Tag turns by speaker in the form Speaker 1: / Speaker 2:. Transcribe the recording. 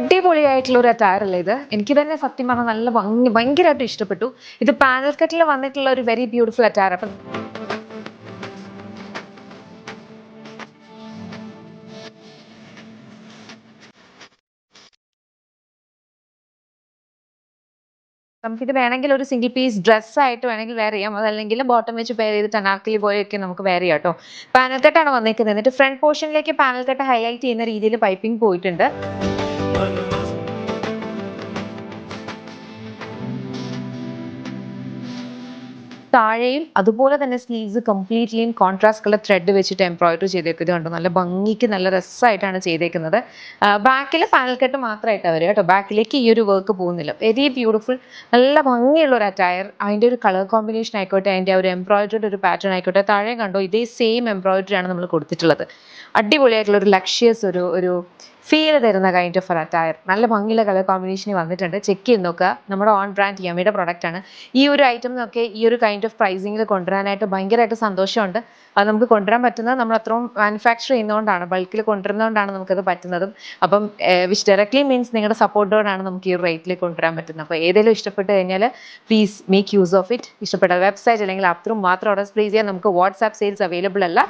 Speaker 1: അടിപൊളിയായിട്ടുള്ള ഒരു അറ്റയർ അല്ലേ ഇത്. എനിക്ക് തന്നെ സത്യം പറഞ്ഞാൽ നല്ല ഭയങ്കരമായിട്ട് ഇഷ്ടപ്പെട്ടു. ഇത് പാനൽ കട്ടിൽ വന്നിട്ടുള്ള ഒരു വെരി ബ്യൂട്ടിഫുൾ അറ്റയർ. അപ്പം നമുക്കിത് വേണമെങ്കിൽ ഒരു സിംഗിൾ പീസ് ഡ്രസ് ആയിട്ട് വേണമെങ്കിൽ വെയർ ചെയ്യാം. അതല്ലെങ്കിൽ ബോട്ടം വെച്ച് പെയർ ചെയ്തിട്ട് അനാർക്കലി പോലെയൊക്കെ നമുക്ക് വെയർ ചെയ്യാം കേട്ടോ. പാനൽ കട്ടാണ് വന്നിരിക്കുന്നത്. എന്നിട്ട് ഫ്രണ്ട് പോർഷനിലേക്ക് പാനൽ കട്ട് ഹൈലൈറ്റ് ചെയ്യുന്ന രീതിയിൽ പൈപ്പിംഗ് പോയിട്ടുണ്ട്. താഴെയും അതുപോലെ തന്നെ സ്ലീവ്സ് കംപ്ലീറ്റ്ലിയും കോൺട്രാസ്റ്റ് കളർ ത്രെഡ് വെച്ചിട്ട് എംബ്രോയിഡറി ചെയ്തേക്കുന്നത് കണ്ടോ. നല്ല ഭംഗിക്ക് നല്ല രസമായിട്ടാണ് ചെയ്തേക്കുന്നത്. ബാക്കിൽ പാനൽ കട്ട് മാത്രമായിട്ടാണ് വരിക കേട്ടോ. ബാക്കിലേക്ക് ഈ ഒരു വർക്ക് പോകുന്നില്ല. വെരി ബ്യൂട്ടിഫുൾ, നല്ല ഭംഗിയുള്ള ഒരു അറ്റയർ. അതിൻ്റെ ഒരു കളർ കോമ്പിനേഷൻ ആയിക്കോട്ടെ, അതിൻ്റെ ഒരു എംബ്രോയിഡറിയുടെ ഒരു പാറ്റേൺ ആയിക്കോട്ടെ, താഴെ കണ്ടോ ഇതേ സെയിം എംബ്രോയിഡറി ആണ് നമ്മൾ കൊടുത്തിട്ടുള്ളത്. അടിപൊളിയായിട്ടുള്ള ഒരു ലക്ഷ്യസ് ഒരു ഫീൽ തരുന്ന കൈൻഡ് ഓഫ് അറ്റയർ. നല്ല ഭംഗിയുള്ള കളർ കോമ്പിനേഷനിൽ വന്നിട്ടുണ്ട്. ചെക്ക് ചെയ്ത് നോക്കുക. നമ്മുടെ ഓൺ ബ്രാൻഡ് യമയുടെ പ്രൊഡക്റ്റ് ആണ്. ഈ ഒരു ഐറ്റം ഒക്കെ ഈ ഒരു കൈൻഡ് ഓഫ് പ്രൈസിങ്ങിൽ കൊണ്ടുവരാനായിട്ട് ഭയങ്കരമായിട്ട് സന്തോഷമുണ്ട്. അത് നമുക്ക് കൊണ്ടുവരാൻ പറ്റുന്നത് നമ്മൾ അത്രയും മാനുഫാക്ചർ ചെയ്യുന്നതുകൊണ്ടാണ്, ബൾക്കിൽ കൊണ്ടുവരുന്നതുകൊണ്ടാണ് നമുക്കത് പറ്റുന്നതും. അപ്പം വിച്ച് ഡയറക്ട്ലി മീൻസ് നിങ്ങളുടെ സപ്പോർട്ടോടാണ് നമുക്ക് ഈ റേറ്റിൽ കൊണ്ടുവരാൻ പറ്റുന്നത്. അപ്പോൾ ഏതെങ്കിലും ഇഷ്ടപ്പെട്ട് കഴിഞ്ഞാൽ please make use of it. ഇഷ്ടപ്പെട്ട വെബ്സൈറ്റ് അല്ലെങ്കിൽ അത്രയും മാത്രം ഓർഡർ പ്ലേസ് ചെയ്യാൻ നമുക്ക് വാട്സാപ്പ് സെയിൽസ് അവൈലബിൾ അല്ല.